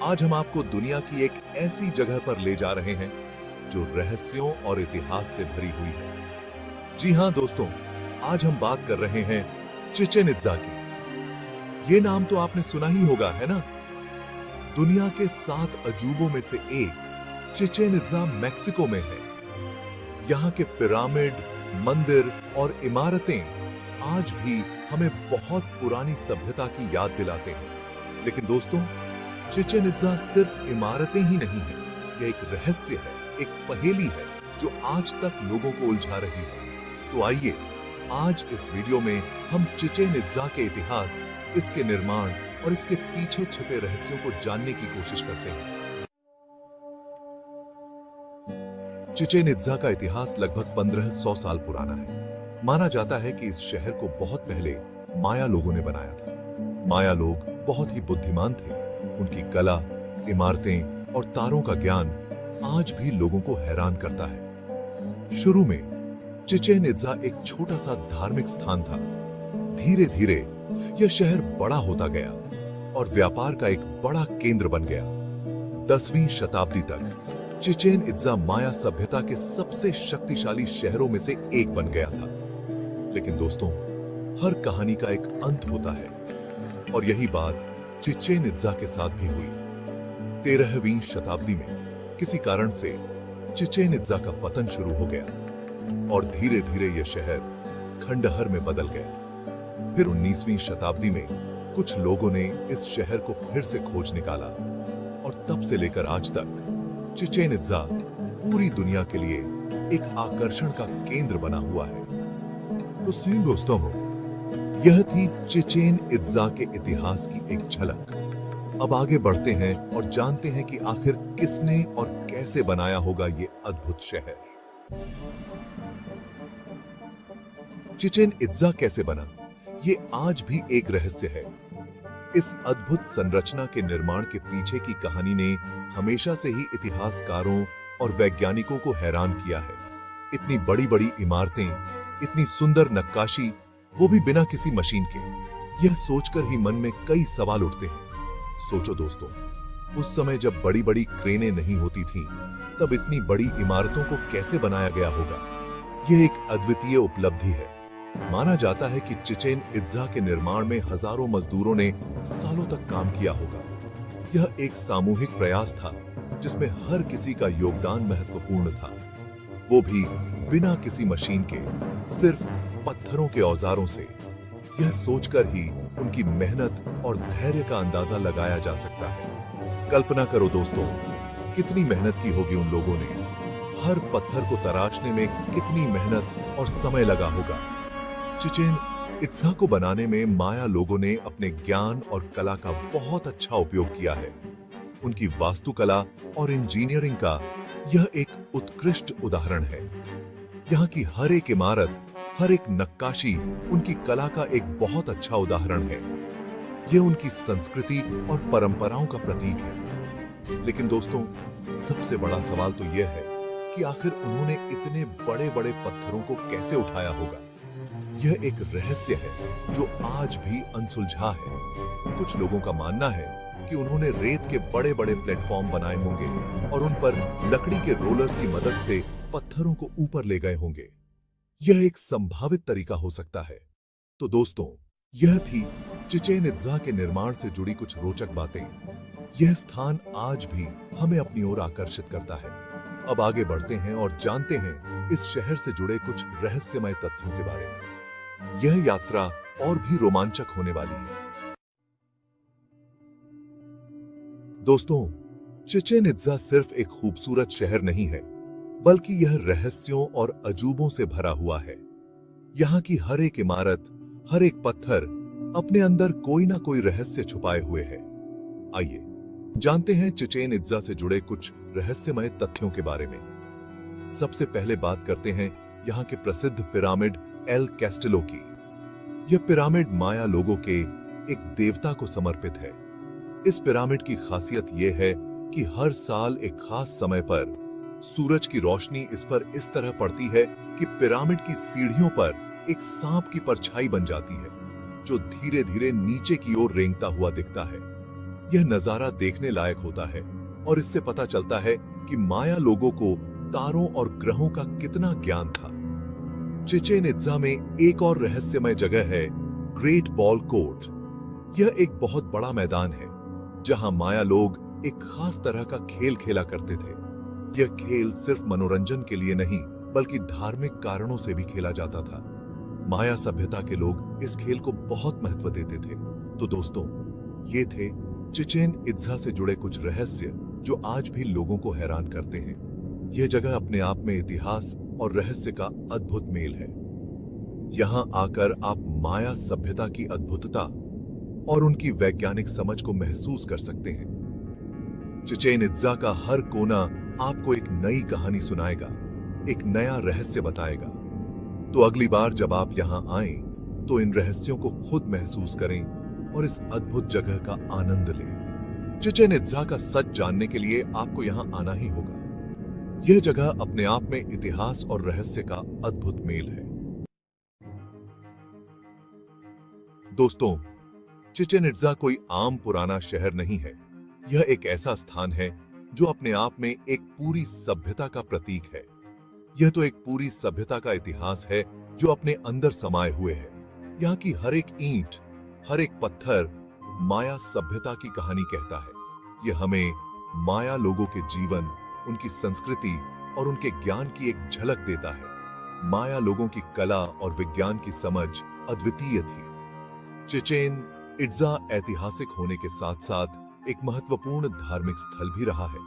आज हम आपको दुनिया की एक ऐसी जगह पर ले जा रहे हैं जो रहस्यों और इतिहास से भरी हुई है। जी हां दोस्तों, आज हम बात कर रहे हैं चिचेन इत्जा की। ये नाम तो आपने सुना ही होगा, है ना? दुनिया के 7 अजूबों में से एक चिचेन इत्जा मैक्सिको में है। यहाँ के पिरामिड, मंदिर और इमारतें आज भी हमें बहुत पुरानी सभ्यता की याद दिलाते हैं। लेकिन दोस्तों, चिचेन इत्जा सिर्फ इमारतें ही नहीं है, यह एक रहस्य है, एक पहेली है जो आज तक लोगों को उलझा रही है। तो आइए आज इस वीडियो में हम चिचेन इत्जा के इतिहास, इसके निर्माण और इसके पीछे छिपे रहस्यों को जानने की कोशिश करते हैं। चिचेन इत्जा का इतिहास लगभग 1500 साल पुराना है। माना जाता है कि इस शहर को बहुत पहले माया लोगों ने बनाया था। माया लोग बहुत ही बुद्धिमान थे। उनकी कला, इमारतें और तारों का ज्ञान आज भी लोगों को हैरान करता है। शुरू में चिचेन इत्जा एक छोटा सा धार्मिक स्थान था। धीरे धीरे यह शहर बड़ा होता गया और व्यापार का एक बड़ा केंद्र बन गया। 10वीं शताब्दी तक चिचेन इत्जा माया सभ्यता के सबसे शक्तिशाली शहरों में से एक बन गया था। लेकिन दोस्तों, हर कहानी का एक अंत होता है और यही बात चिचेन इत्जा के साथ भी हुई। 13वीं शताब्दी में किसी कारण से चिचेन इत्जा का पतन शुरू हो गया और धीरे धीरे यह शहर खंडहर में बदल गया। फिर 19वीं शताब्दी में कुछ लोगों ने इस शहर को फिर से खोज निकाला और तब से लेकर आज तक चिचेन इत्जा पूरी दुनिया के लिए एक आकर्षण का केंद्र बना हुआ है। तो सही दोस्तों, यह थी चिचेन इत्जा के इतिहास की एक झलक। अब आगे बढ़ते हैं और जानते हैं कि आखिर किसने और कैसे बनाया होगा ये अद्भुत शहर। चिचेन इत्जा कैसे बना, ये आज भी एक रहस्य है। इस अद्भुत संरचना के निर्माण के पीछे की कहानी ने हमेशा से ही इतिहासकारों और वैज्ञानिकों को हैरान किया है। इतनी बड़ी बड़ी इमारतें, इतनी सुंदर नक्काशी, वो भी बिना किसी मशीन के। यह सोचकर ही मन में कई सवाल उठते हैं। सोचो दोस्तों, उस समय जब बड़ी बड़ी क्रेनें नहीं होती थीं, तब इतनी बड़ी इमारतों को कैसे बनाया गया होगा? यह एक अद्वितीय उपलब्धि है। माना जाता है कि चिचेन इत्जा के निर्माण में हजारों मजदूरों ने सालों तक काम किया होगा। यह एक सामूहिक प्रयास था जिसमें हर किसी का योगदान महत्वपूर्ण था, वो भी बिना किसी मशीन के, सिर्फ पत्थरों के औजारों से। यह सोचकर ही उनकी मेहनत और धैर्य का अंदाजा लगाया जा सकता है। कल्पना करो दोस्तों, कितनी मेहनत की होगी उन लोगों ने। हर पत्थर को तराशने में कितनी मेहनत और समय लगा होगा। चिचेन इत्जा को बनाने में माया लोगों ने अपने ज्ञान और कला का बहुत अच्छा उपयोग किया है। उनकी वास्तुकला और इंजीनियरिंग का यह एक उत्कृष्ट उदाहरण है। यहाँ की हर एक इमारत, हर एक नक्काशी उनकी कला का एक बहुत अच्छा उदाहरण है। यह उनकी संस्कृति और परंपराओं का प्रतीक है। लेकिन दोस्तों, सबसे बड़ा सवाल तो यह है कि आखिर उन्होंने इतने बड़े बड़े पत्थरों को कैसे उठाया होगा? यह एक रहस्य है जो आज भी अनसुलझा है। कुछ लोगों का मानना है कि उन्होंने रेत के बड़े बड़े प्लेटफॉर्म बनाए होंगे और उन पर लकड़ी के रोलर्स की मदद से पत्थरों को ऊपर ले गए होंगे। यह एक संभावित तरीका हो सकता है। तो दोस्तों, यह थी चिचेन इत्जा के निर्माण से जुड़ी कुछ रोचक बातें। यह स्थान आज भी हमें अपनी ओर आकर्षित करता है। अब आगे बढ़ते हैं और जानते हैं इस शहर से जुड़े कुछ रहस्यमय तथ्यों के बारे में। यह यात्रा और भी रोमांचक होने वाली है। दोस्तों, चिचेन इत्जा सिर्फ एक खूबसूरत शहर नहीं है, बल्कि यह रहस्यों और अजूबों से भरा हुआ है। यहाँ की हर एक इमारत, हर एक पत्थर अपने अंदर कोई ना कोई रहस्य छुपाए हुए है। आइए जानते हैं चिचेन इत्जा से जुड़े कुछ रहस्यमय तथ्यों के बारे में। सबसे पहले बात करते हैं यहाँ के प्रसिद्ध पिरामिड एल कैस्टिलो की। यह पिरामिड माया लोगों के एक देवता को समर्पित है। इस पिरामिड की खासियत यह है कि हर साल एक खास समय पर सूरज की रोशनी इस पर इस तरह पड़ती है कि पिरामिड की सीढ़ियों पर एक सांप की परछाई बन जाती है, जो धीरे धीरे नीचे की ओर रेंगता हुआ दिखता है। यह नजारा देखने लायक होता है और इससे पता चलता है कि माया लोगों को तारों और ग्रहों का कितना ज्ञान था। चिचेन इत्जा में एक और रहस्यमय जगह है, ग्रेट बॉल कोर्ट। यह एक बहुत बड़ा मैदान है जहां माया लोग एक खास तरह का खेल खेला करते थे। यह खेल सिर्फ मनोरंजन के लिए नहीं बल्कि धार्मिक कारणों से भी खेला जाता था। माया सभ्यता के लोग इस खेल को बहुत महत्व देते थे। तो दोस्तों, ये थे चिचेन इत्जा से जुड़े कुछ रहस्य जो आज भी लोगों को हैरान करते हैं। यह जगह अपने आप में इतिहास और रहस्य का अद्भुत मेल है। यहां आकर आप माया सभ्यता की अद्भुतता और उनकी वैज्ञानिक समझ को महसूस कर सकते हैं। चिचेन इत्जा का हर कोना आपको एक नई कहानी सुनाएगा, एक नया रहस्य बताएगा। तो अगली बार जब आप यहां आएं, तो इन रहस्यों को खुद महसूस करें और इस अद्भुत जगह का आनंद लें। चिचेन इत्जा का सच जानने के लिए आपको यहां आना ही होगा। यह जगह अपने आप में इतिहास और रहस्य का अद्भुत मेल है। दोस्तों, चिचेन इत्जा कोई आम पुराना शहर नहीं है। यह एक ऐसा स्थान है जो अपने आप में एक पूरी सभ्यता का प्रतीक है। यह तो एक पूरी सभ्यता का इतिहास है जो अपने अंदर समाये हुए है। यहाँ की हर एक ईंट, हर एक पत्थर माया सभ्यता की कहानी कहता है। यह हमें माया लोगों के जीवन, उनकी संस्कृति और उनके ज्ञान की एक झलक देता है। माया लोगों की कला और विज्ञान की समझ अद्वितीय थी। चिचेन इत्जा ऐतिहासिक होने के साथ साथ एक महत्वपूर्ण धार्मिक स्थल भी रहा है।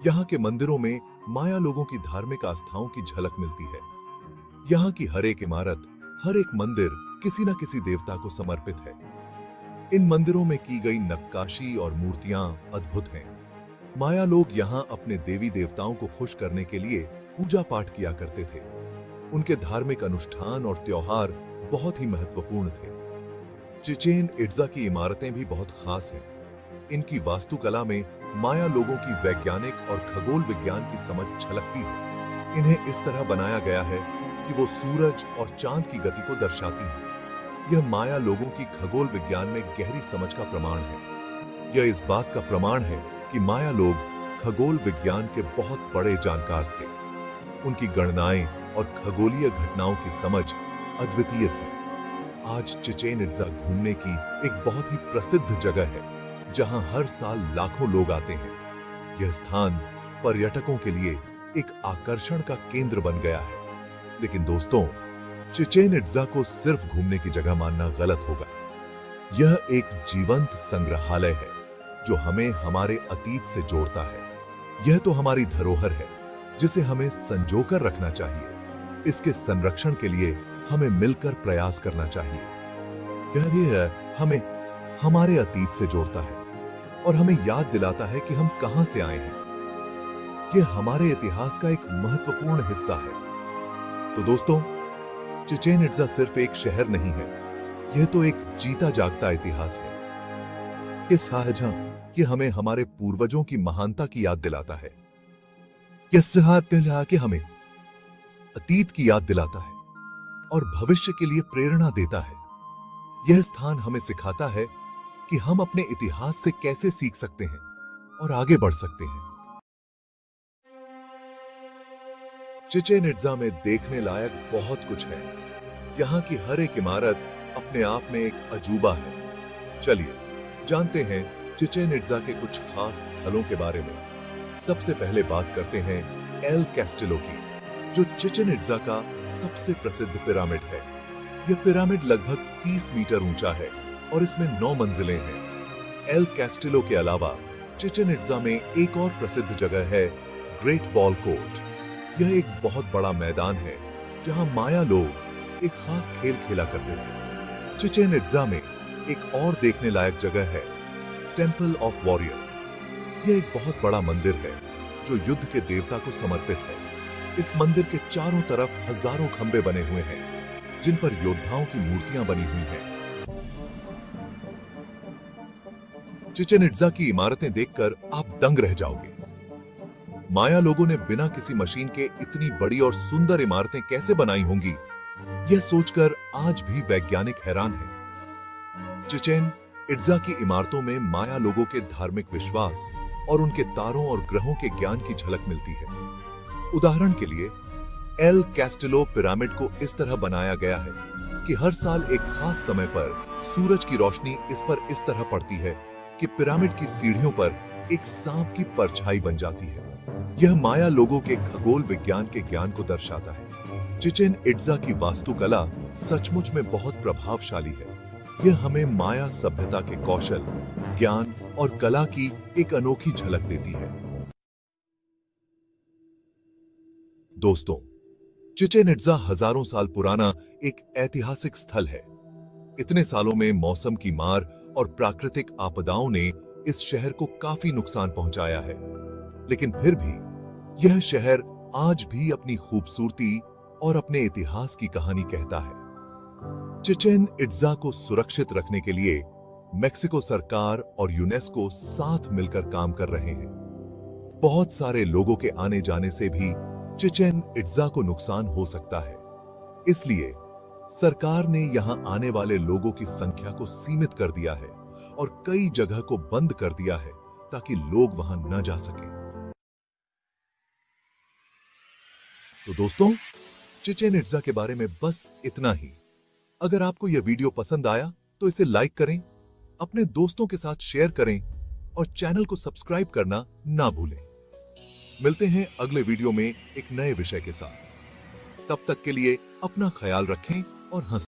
यहाँ के मंदिरों में माया लोगों की धार्मिक आस्थाओं की झलक मिलती है। यहाँ की हर एक इमारत, हर एक मंदिर किसी न किसी देवता को समर्पित है। इन मंदिरों में की गई नक्काशी और मूर्तियां अद्भुत हैं। माया लोग यहाँ अपने देवी देवताओं को खुश करने के लिए पूजा पाठ किया करते थे। उनके धार्मिक अनुष्ठान और त्योहार बहुत ही महत्वपूर्ण थे। चिचेन इत्जा की इमारतें भी बहुत खास हैं। इनकी वास्तुकला में माया लोगों की वैज्ञानिक और खगोल विज्ञान की समझ झलकती है। इन्हें इस तरह बनाया गया है कि वो सूरज और चांद की गति को दर्शाती हैं। यह माया लोगों की खगोल विज्ञान में गहरी समझ का प्रमाण है। यह इस बात का प्रमाण है कि माया लोग खगोल विज्ञान के बहुत बड़े जानकार थे। उनकी गणनाएं और खगोलीय घटनाओं की समझ अद्वितीय थी। आज चिचेन इत्जा घूमने की एक बहुत ही प्रसिद्ध जगह है जहां हर साल लाखों लोग आते हैं। यह स्थान पर्यटकों के लिए एक आकर्षण का केंद्र बन गया है। लेकिन दोस्तों, चिचेन इत्जा को सिर्फ घूमने की जगह मानना गलत होगा। यह एक जीवंत संग्रहालय है जो हमें हमारे अतीत से जोड़ता है। यह तो हमारी धरोहर है जिसे हमें संजोकर रखना चाहिए। इसके संरक्षण के लिए हमें मिलकर प्रयास करना चाहिए। यह भी हमें हमारे अतीत से जोड़ता है और हमें याद दिलाता है कि हम कहां से आए हैं। यह हमारे इतिहास का एक महत्वपूर्ण हिस्सा है। तो दोस्तों, चिचेन इत्जा सिर्फ एक शहर नहीं है, यह तो एक जीता जागता इतिहास है। यह साझा ये हमें हमारे पूर्वजों की महानता की याद दिलाता है। यह सहायता कि हमें अतीत की याद दिलाता है और भविष्य के लिए प्रेरणा देता है। यह स्थान हमें सिखाता है कि हम अपने इतिहास से कैसे सीख सकते हैं और आगे बढ़ सकते हैं। चिचेन इत्जा में देखने लायक बहुत कुछ है। यहाँ की हर एक इमारत अपने आप में एक अजूबा है। चलिए जानते हैं चिचेन इत्जा के कुछ खास स्थलों के बारे में। सबसे पहले बात करते हैं एल कैस्टिलो की, जो चिचेन इत्जा का सबसे प्रसिद्ध पिरामिड है। यह पिरामिड लगभग 30 मीटर ऊंचा है और इसमें 9 मंजिलें हैं। एल कैस्टिलो के अलावा चिचेन इत्जा में एक और प्रसिद्ध जगह है ग्रेट बॉल कोर्ट। यह एक बहुत बड़ा मैदान है जहां माया लोग एक खास खेल खेला करते थे। चिचेन इत्जा में एक और देखने लायक जगह है टेम्पल ऑफ वॉरियर्स। यह एक बहुत बड़ा मंदिर है जो युद्ध के देवता को समर्पित है। इस मंदिर के चारों तरफ हजारों खंबे बने हुए हैं जिन पर योद्धाओं की मूर्तियां बनी हुई हैं। चिचेन इत्जा की इमारतें देखकर आप दंग रह जाओगे। माया लोगों ने बिना किसी मशीन के इतनी बड़ी और सुंदर इमारतें कैसे बनाई होंगी, यह सोचकर आज भी वैज्ञानिक हैरान हैं। चिचेन इट्जा की इमारतों में माया लोगों के धार्मिक विश्वास और उनके तारों और ग्रहों के ज्ञान की झलक मिलती है। उदाहरण के लिए एल कैस्टिलो पिरामिड को इस तरह बनाया गया है कि हर साल एक खास समय पर सूरज की रोशनी इस पर इस तरह पड़ती है कि पिरामिड की सीढ़ियों पर एक सांप की परछाई बन जाती है। यह माया लोगों के खगोल विज्ञान के ज्ञान को दर्शाता है। चिचेन इट्जा की वास्तुकला सचमुच में बहुत प्रभावशाली है। यह हमें माया सभ्यता के कौशल, ज्ञान और कला की एक अनोखी झलक देती है। दोस्तों, चिचेन इट्जा हजारों साल पुराना एक ऐतिहासिक स्थल है। इतने सालों में मौसम की मार और प्राकृतिक आपदाओं ने इस शहर को काफी नुकसान पहुंचाया है, लेकिन फिर भी यह शहर आज भी अपनी खूबसूरती और अपने इतिहास की कहानी कहता है। चिचेन इट्जा को सुरक्षित रखने के लिए मेक्सिको सरकार और यूनेस्को साथ मिलकर काम कर रहे हैं। बहुत सारे लोगों के आने जाने से भी चिचेन इट्जा को नुकसान हो सकता है, इसलिए सरकार ने यहां आने वाले लोगों की संख्या को सीमित कर दिया है और कई जगह को बंद कर दिया है ताकि लोग वहां न जा सकें। तो दोस्तों, चिचेन इट्जा के बारे में बस इतना ही। अगर आपको यह वीडियो पसंद आया तो इसे लाइक करें, अपने दोस्तों के साथ शेयर करें और चैनल को सब्सक्राइब करना ना भूलें। मिलते हैं अगले वीडियो में एक नए विषय के साथ। तब तक के लिए अपना ख्याल रखें और हंसते